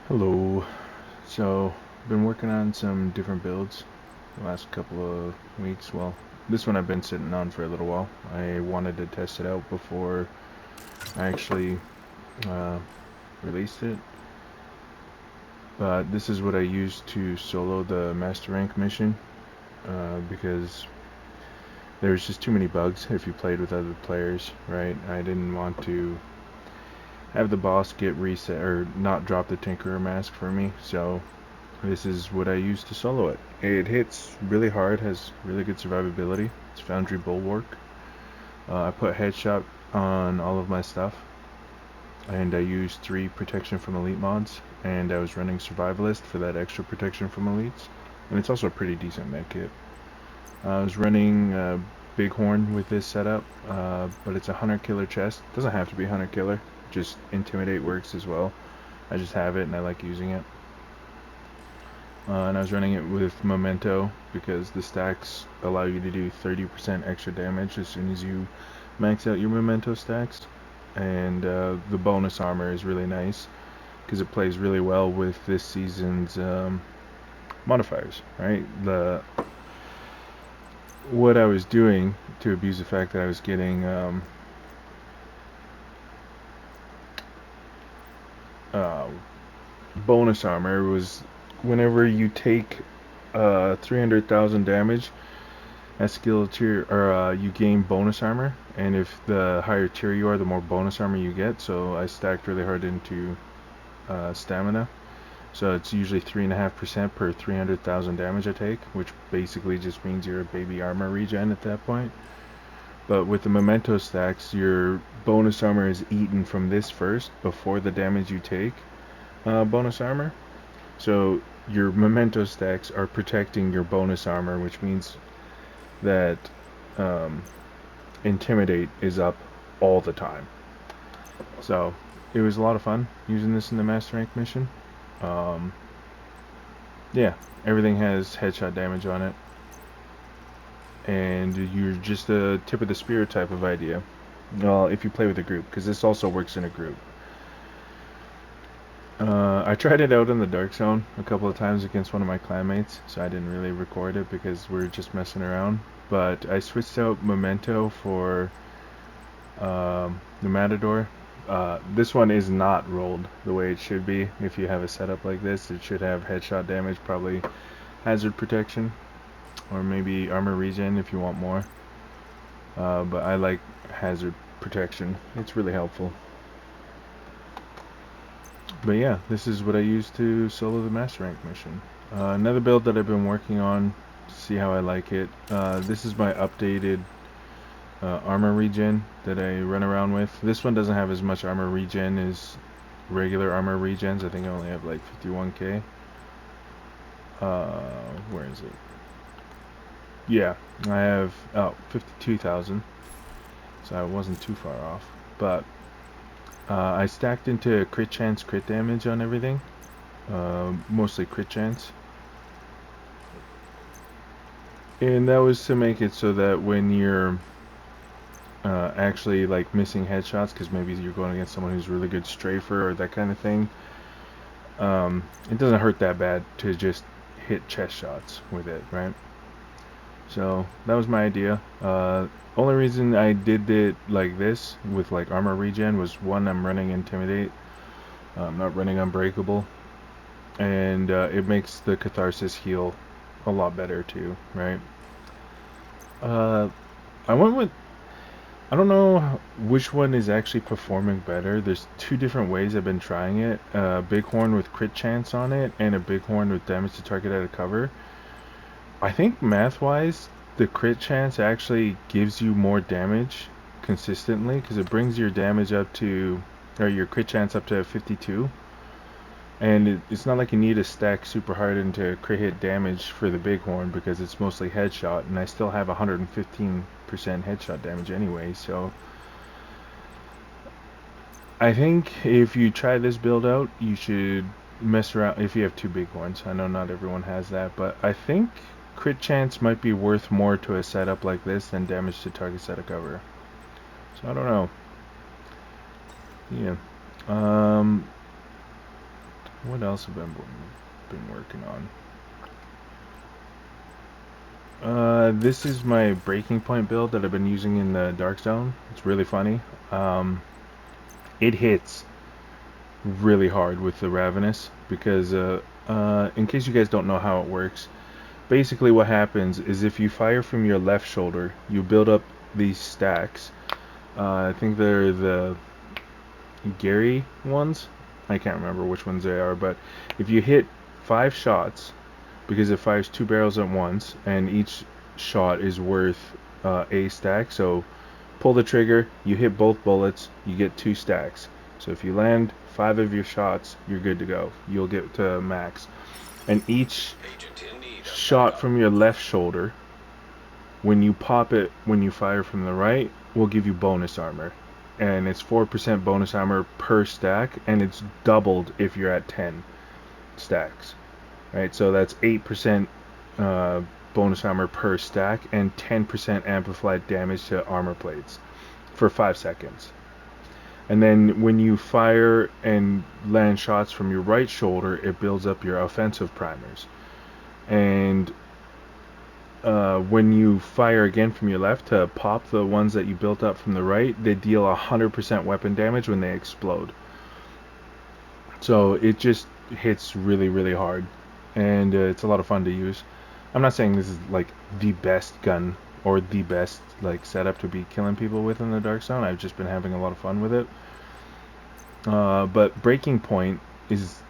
Hello. So, been working on some different builds the last couple of weeks. Well, this one I've been sitting on for a little while. I wanted to test it out before I actually uh, released it. But this is what I used to solo the Master Rank mission because there's just too many bugs if you played with other players, right? I didn't want to have the boss get reset or not drop the Tinkerer mask for me, so this is what I use to solo it. It hits really hard, has really good survivability. It's Foundry Bulwark. I put headshot on all of my stuff, and I used 3 protection from elite mods, and I was running survivalist for that extra protection from elites. And it's also a pretty decent med kit. I was running Bighorn with this setup, but it's a hunter killer chest. Doesn't have to be hunter killer, just intimidate works as well. I just have it and I like using it. And I was running it with Memento because the stacks allow you to do 30% extra damage as soon as you max out your Memento stacks. And the bonus armor is really nice because it plays really well with this season's modifiers, right? What I was doing to abuse the fact that I was getting uh, bonus armor was whenever you take 300,000 damage at skill tier, or you gain bonus armor, and if the higher tier you are, the more bonus armor you get. So I stacked really hard into stamina. So it's usually 3.5% per 300,000 damage I take, which basically just means you're a baby armor regen at that point. But with the memento stacks, your bonus armor is eaten from this first before the damage you take bonus armor. So your memento stacks are protecting your bonus armor, which means that um, Intimidate is up all the time. So it was a lot of fun using this in the Master Rank mission. Um, yeah, everything has headshot damage on it. And you're just a tip of the spear type of idea. Well, if you play with a group, because this also works in a group. I tried it out in the Dark Zone a couple of times against one of my clanmates, so I didn't really record it because we were just messing around. But I switched out Memento for the Matador. This one is not rolled the way it should be. If you have a setup like this, it should have headshot damage, probably hazard protection, or maybe armor regen if you want more. But I like hazard protection. It's really helpful. But yeah, this is what I use to solo the Master Rank mission. Another build that I've been working on to see how I like it. This is my updated armor regen that I run around with. This one doesn't have as much armor regen as regular armor regens. I think I only have like 51k. Where is it? Yeah, I have 52,000, so I wasn't too far off. But I stacked into crit chance, crit damage on everything, mostly crit chance. And that was to make it so that when you're actually like missing headshots, because maybe you're going against someone who's really good strafer or that kind of thing, it doesn't hurt that bad to just hit chest shots with it, right? So that was my idea. Only reason I did it like this with like armor regen was one, I'm running Intimidate. I'm not running Unbreakable, and it makes the Catharsis heal a lot better too, right? Uh, I went with, I don't know which one is actually performing better. There's 2 different ways I've been trying it. Bighorn with crit chance on it, and a Bighorn with damage to target out of cover. I think math-wise, the crit chance actually gives you more damage consistently because it brings your damage up to, or your crit chance up to 52. And it's not like you need to stack super hard into crit hit damage for the Bighorn because it's mostly headshot, and I still have 115% headshot damage anyway, so I think if you try this build out, you should mess around if you have 2 Bighorns. I know not everyone has that, but I think crit chance might be worth more to a setup like this than damage to targets out of cover. So I don't know. Yeah. Um, What else have I been working on? This is my breaking point build that I've been using in the Dark Zone. It's really funny. It hits really hard with the Ravenous because, in case you guys don't know how it works, basically what happens is if you fire from your left shoulder, you build up these stacks. I think they're the Gary ones. I can't remember which ones they are, but if you hit 5 shots, because it fires 2 barrels at once, and each shot is worth a stack, so pull the trigger, you hit both bullets, you get 2 stacks. So if you land 5 of your shots, you're good to go. You'll get to max. And each shot from your left shoulder, when you pop it, when you fire from the right, will give you bonus armor. And it's 4% bonus armor per stack, and it's doubled if you're at 10 stacks. Right, so that's 8% bonus armor per stack and 10% amplified damage to armor plates for 5 seconds. And then when you fire and land shots from your right shoulder, it builds up your offensive primers. And when you fire again from your left to pop the ones that you built up from the right, they deal 100% weapon damage when they explode. So it just hits really, really hard. And it's a lot of fun to use. I'm not saying this is like the best gun or the best like setup to be killing people with in the Dark Zone. I've just been having a lot of fun with it. But Breaking Point is...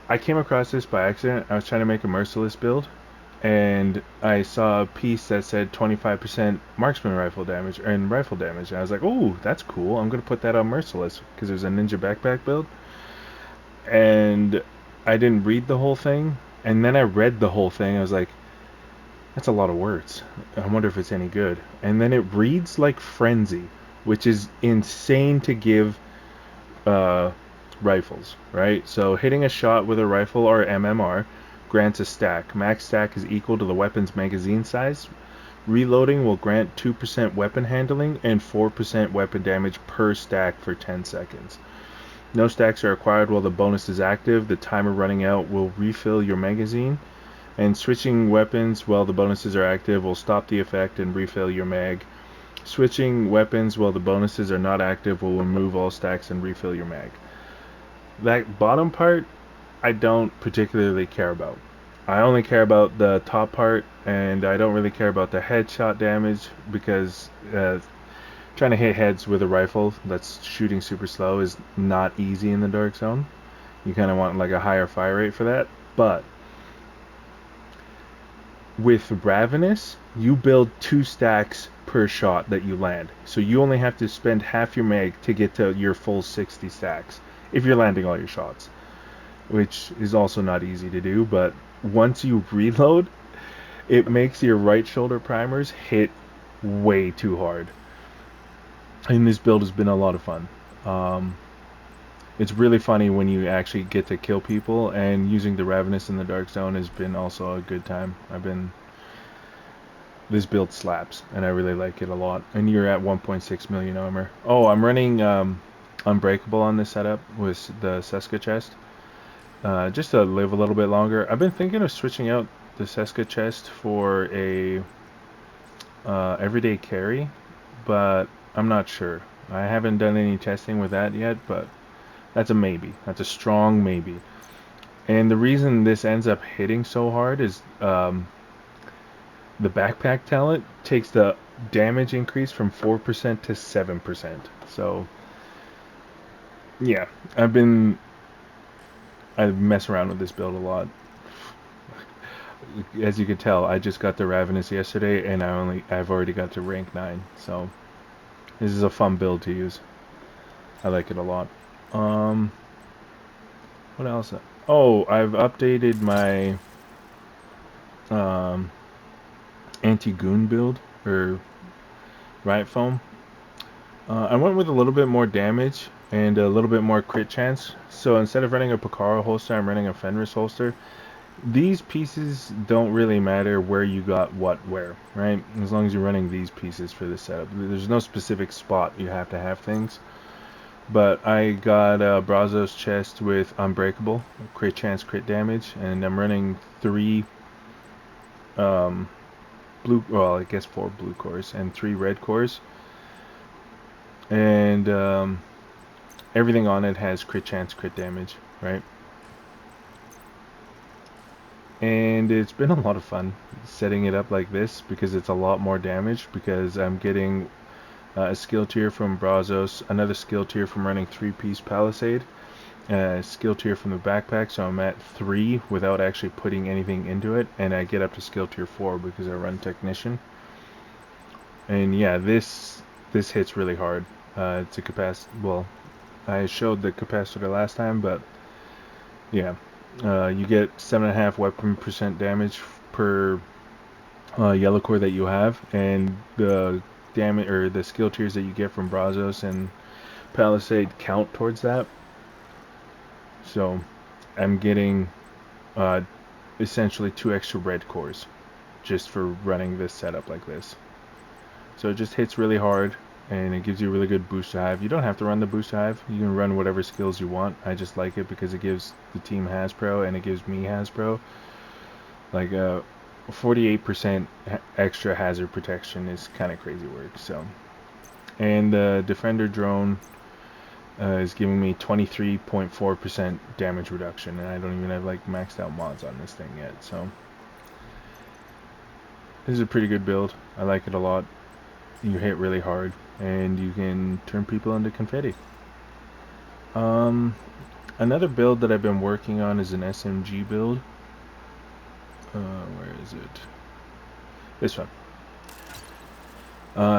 I came across this by accident. I was trying to make a Merciless build, and I saw a piece that said 25% marksman rifle damage and rifle damage. And I was like, oh, that's cool. I'm going to put that on Merciless because there's a ninja backpack build. And I didn't read the whole thing, and then I read the whole thing. I was like, that's a lot of words. I wonder if it's any good. And then it reads like Frenzy, which is insane to give rifles, right? So hitting a shot with a rifle or MMR grants a stack. Max stack is equal to the weapon's magazine size. Reloading will grant 2% weapon handling and 4% weapon damage per stack for 10 seconds. No stacks are acquired while the bonus is active. The timer running out will refill your magazine, and switching weapons while the bonuses are active will stop the effect and refill your mag. Switching weapons while the bonuses are not active will remove all stacks and refill your mag. That bottom part, I don't particularly care about. I only care about the top part, and I don't really care about the headshot damage because trying to hit heads with a rifle that's shooting super slow is not easy in the Dark Zone. You kind of want like a higher fire rate for that. But with Ravenous, you build 2 stacks per shot that you land. So you only have to spend half your mag to get to your full 60 stacks if you're landing all your shots, which is also not easy to do. But once you reload, it makes your right shoulder primers hit way too hard. And this build has been a lot of fun. It's really funny when you actually get to kill people, and using the Ravenous in the Dark Zone has been also a good time. This build slaps, and I really like it a lot. And you're at 1.6 million armor. Oh, I'm running Unbreakable on this setup with the Seska chest, just to live a little bit longer. I've been thinking of switching out the Seska chest for a everyday carry, but I'm not sure. I haven't done any testing with that yet, but that's a maybe. That's a strong maybe. And the reason this ends up hitting so hard is the backpack talent takes the damage increase from 4% to 7%. So yeah, I mess around with this build a lot. As you can tell, I just got the Ravenous yesterday, and I've already got to rank 9. So this is a fun build to use. I like it a lot. What else? Oh, I've updated my anti-goon build, or riot foam. I went with a little bit more damage and a little bit more crit chance. So instead of running a Picaro holster, I'm running a Fenris holster. These pieces don't really matter where you got what where, right? As long as you're running these pieces for this setup. There's no specific spot you have to have things. But I got Brazos chest with Unbreakable, crit chance, crit damage, and I'm running 3 um, blue, well, I guess 4 blue cores and 3 red cores, and everything on it has crit chance, crit damage, right? And it's been a lot of fun setting it up like this because it's a lot more damage, because I'm getting a skill tier from Brazos, another skill tier from running 3-piece Palisade, a skill tier from the backpack, so I'm at 3 without actually putting anything into it, and I get up to skill tier 4 because I run Technician. And yeah, this hits really hard. It's a well, I showed the capacitor last time, but yeah, you get 7.5 weapon percent damage per yellow core that you have, and the damage or the skill tiers that you get from Brazos and Palisade count towards that. So I'm getting uh, essentially 2 extra red cores just for running this setup like this. So it just hits really hard, and it gives you a really good boost to hive. You don't have to run the boost to hive. You can run whatever skills you want. I just like it because it gives the team Hasbro and it gives me Hasbro. Like 48% extra hazard protection is kind of crazy work. So, and the Defender drone is giving me 23.4% damage reduction, and I don't even have like maxed out mods on this thing yet. So this is a pretty good build. I like it a lot. You hit really hard, and you can turn people into confetti. Another build that I've been working on is an SMG build. Where is it? This one.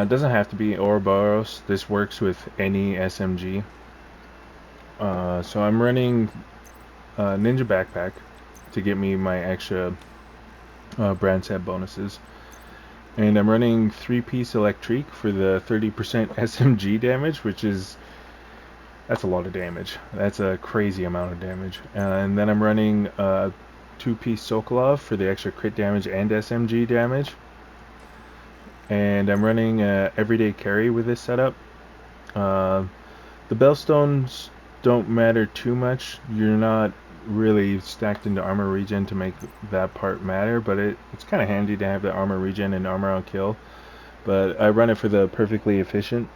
It doesn't have to be Ouroboros. This works with any SMG. So I'm running Ninja Backpack to get me my extra brand set bonuses. And I'm running 3-piece Electrique for the 30% SMG damage, which is... that's a lot of damage. That's a crazy amount of damage. And then I'm running 2-piece Sokolov for the extra crit damage and SMG damage. And I'm running Everyday Carry with this setup. The Bellstones don't matter too much. You're not really stacked into armor regen to make that part matter, but it's kind of handy to have the armor regen and armor on kill. But I run it for the perfectly efficient.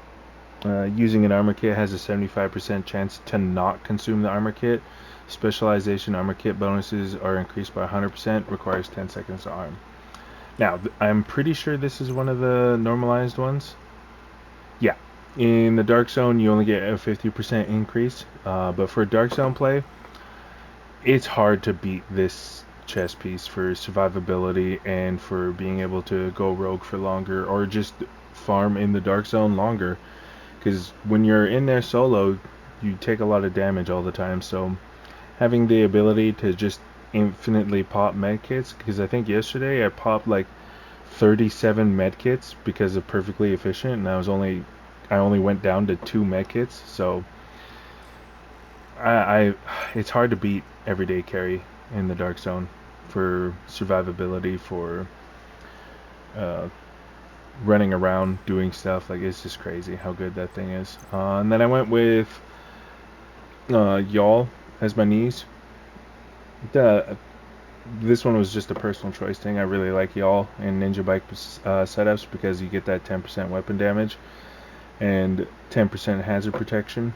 Using an armor kit has a 75% chance to not consume the armor kit. Specialization armor kit bonuses are increased by 100%, requires 10 seconds to arm. Now, I'm pretty sure this is one of the normalized ones. Yeah, in the Dark Zone you only get a 50% increase, but for Dark Zone play, it's hard to beat this chess piece for survivability and for being able to go rogue for longer or just farm in the Dark Zone longer. Because when you're in there solo, you take a lot of damage all the time. So having the ability to just infinitely pop medkits, because I think yesterday I popped like 37 medkits because of perfectly efficient, and I only went down to 2 medkits. So it's hard to beat Everyday Carry in the Dark Zone for survivability, for running around doing stuff. Like, it's just crazy how good that thing is. And then I went with Y'all as my knees. This one was just a personal choice thing. I really like Y'all in Ninja Bike setups because you get that 10% weapon damage and 10% hazard protection.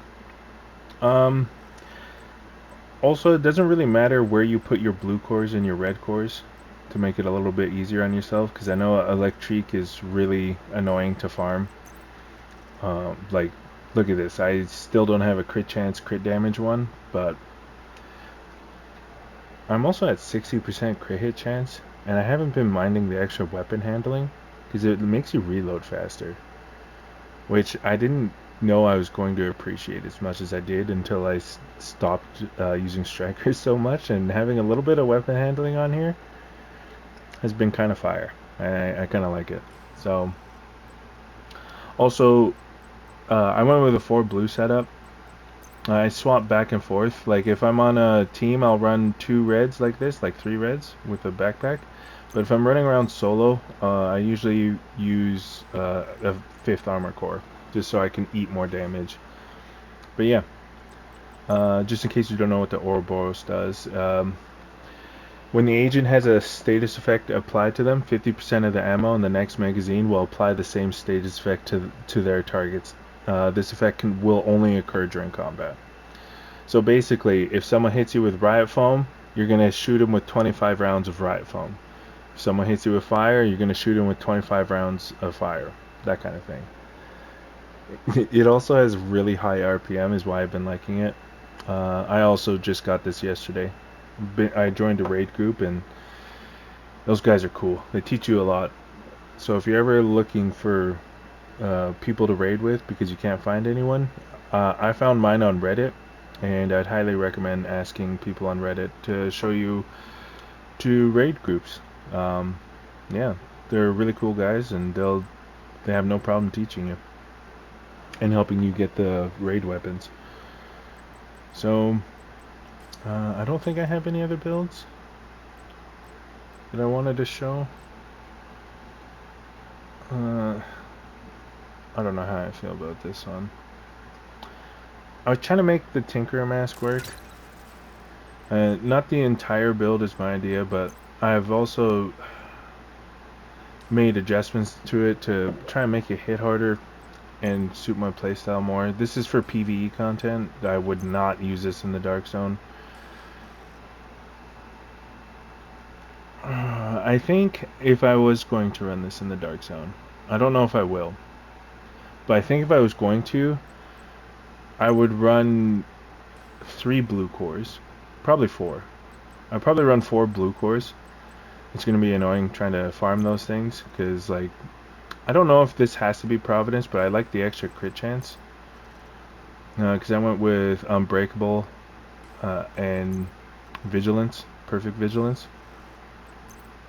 Also, it doesn't really matter where you put your blue cores and your red cores to make it a little bit easier on yourself, because I know Electrique is really annoying to farm. Like, look at this. I still don't have a crit chance, crit damage one, but I'm also at 60% crit hit chance, and I haven't been minding the extra weapon handling because it makes you reload faster, which I didn't know I was going to appreciate as much as I did until I stopped using strikers so much, and having a little bit of weapon handling on here has been kind of fire. I kind of like it. So also I went with a 4 blue setup. I swap back and forth. Like, if I'm on a team, I'll run 2 reds like this, like 3 reds with a backpack. But if I'm running around solo, I usually use a 5th armor core just so I can eat more damage. But yeah, just in case you don't know what the Ouroboros does, when the agent has a status effect applied to them, 50% of the ammo in the next magazine will apply the same status effect to their targets. This effect will only occur during combat. So basically, if someone hits you with riot foam, you're going to shoot them with 25 rounds of riot foam. If someone hits you with fire, you're going to shoot them with 25 rounds of fire. That kind of thing. It also has really high RPM, is why I've been liking it. I also just got this yesterday. I joined a raid group, and those guys are cool. They teach you a lot. So if you're ever looking for people to raid with because you can't find anyone, I found mine on Reddit, and I'd highly recommend asking people on Reddit to show you to raid groups. Yeah, they're really cool guys, and they have no problem teaching you and helping you get the raid weapons. So I don't think I have any other builds that I wanted to show. I don't know how I feel about this one. I was trying to make the Tinkerer mask work. Not the entire build is my idea, but I've also made adjustments to it to try and make it hit harder and suit my playstyle more. This is for PvE content. I would not use this in the Dark Zone. I think if I was going to run this in the Dark Zone, I don't know if I will, but I think if I was going to, I would run 3 blue cores, probably 4. I'd probably run 4 blue cores. It's going to be annoying trying to farm those things, because like, I don't know if this has to be Providence, but I like the extra crit chance. Because I went with Unbreakable and Vigilance, Perfect Vigilance.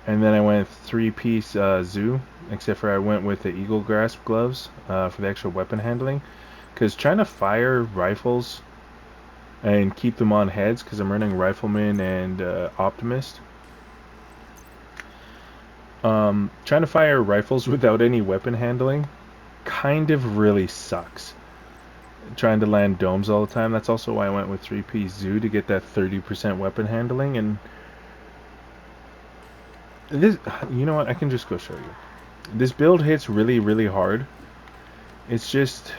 And then I went 3-piece Zoo, except for I went with the Eagle Grasp gloves for the extra weapon handling. Because trying to fire rifles and keep them on heads, because I'm running Rifleman and Optimist. Trying to fire rifles without any weapon handling kind of really sucks. Trying to land domes all the time. That's also why I went with 3-piece Zoo, to get that 30% weapon handling. And this, you know what, I can just go show you. This build hits really, really hard. It's just,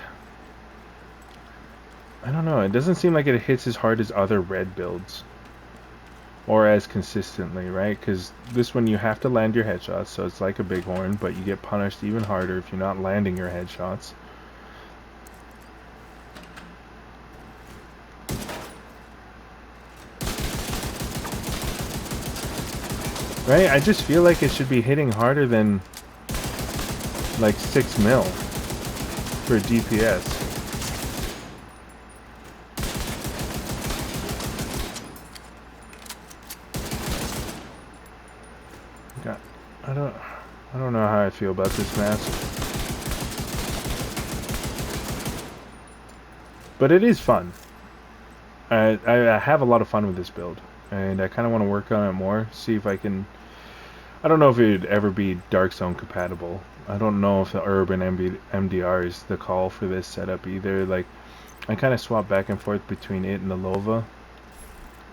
I don't know, it doesn't seem like it hits as hard as other red builds. Or as consistently, right? Because this one you have to land your headshots, so it's like a Bighorn, but you get punished even harder if you're not landing your headshots. Right? I just feel like it should be hitting harder than like 6 mil for DPS. God, I don't know how I feel about this mask. But it is fun. I have a lot of fun with this build, and I kind of want to work on it more, see if I can. I don't know if it would ever be Dark Zone compatible. I don't know if the Urban MDR is the call for this setup either. Like, I kind of swap back and forth between it and the Lova.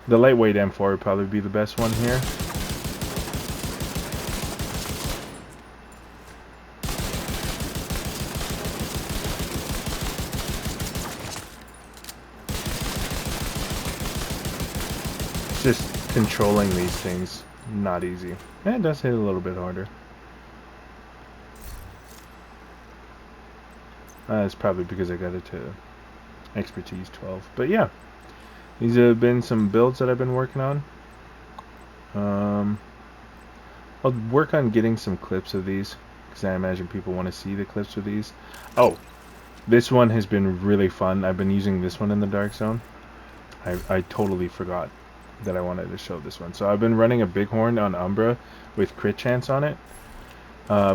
The lightweight M4 would probably be the best one here. It's just controlling these things, not easy. And it does hit a little bit harder. It's probably because I got it to Expertise 12. But yeah, these have been some builds that I've been working on. I'll work on getting some clips of these, because I imagine people want to see the clips of these. Oh, this one has been really fun. I've been using this one in the Dark Zone. I totally forgot that I wanted to show this one. So I've been running a Bighorn on Umbra with crit chance on it.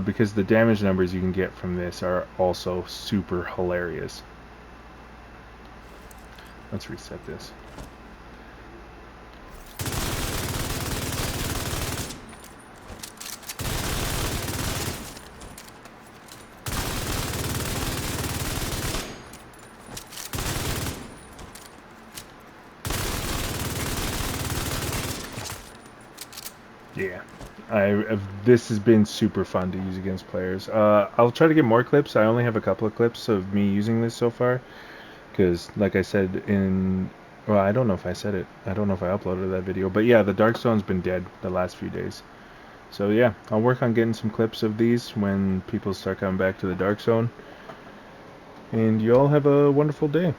Because the damage numbers you can get from this are also super hilarious. Let's reset this. Yeah, this has been super fun to use against players. I'll try to get more clips. I only have a couple of clips of me using this so far, because like I said well, I don't know if I said it. I don't know if I uploaded that video, but yeah, the Darkstone's been dead the last few days. So yeah, I'll work on getting some clips of these when people start coming back to the Dark Zone. And you all have a wonderful day.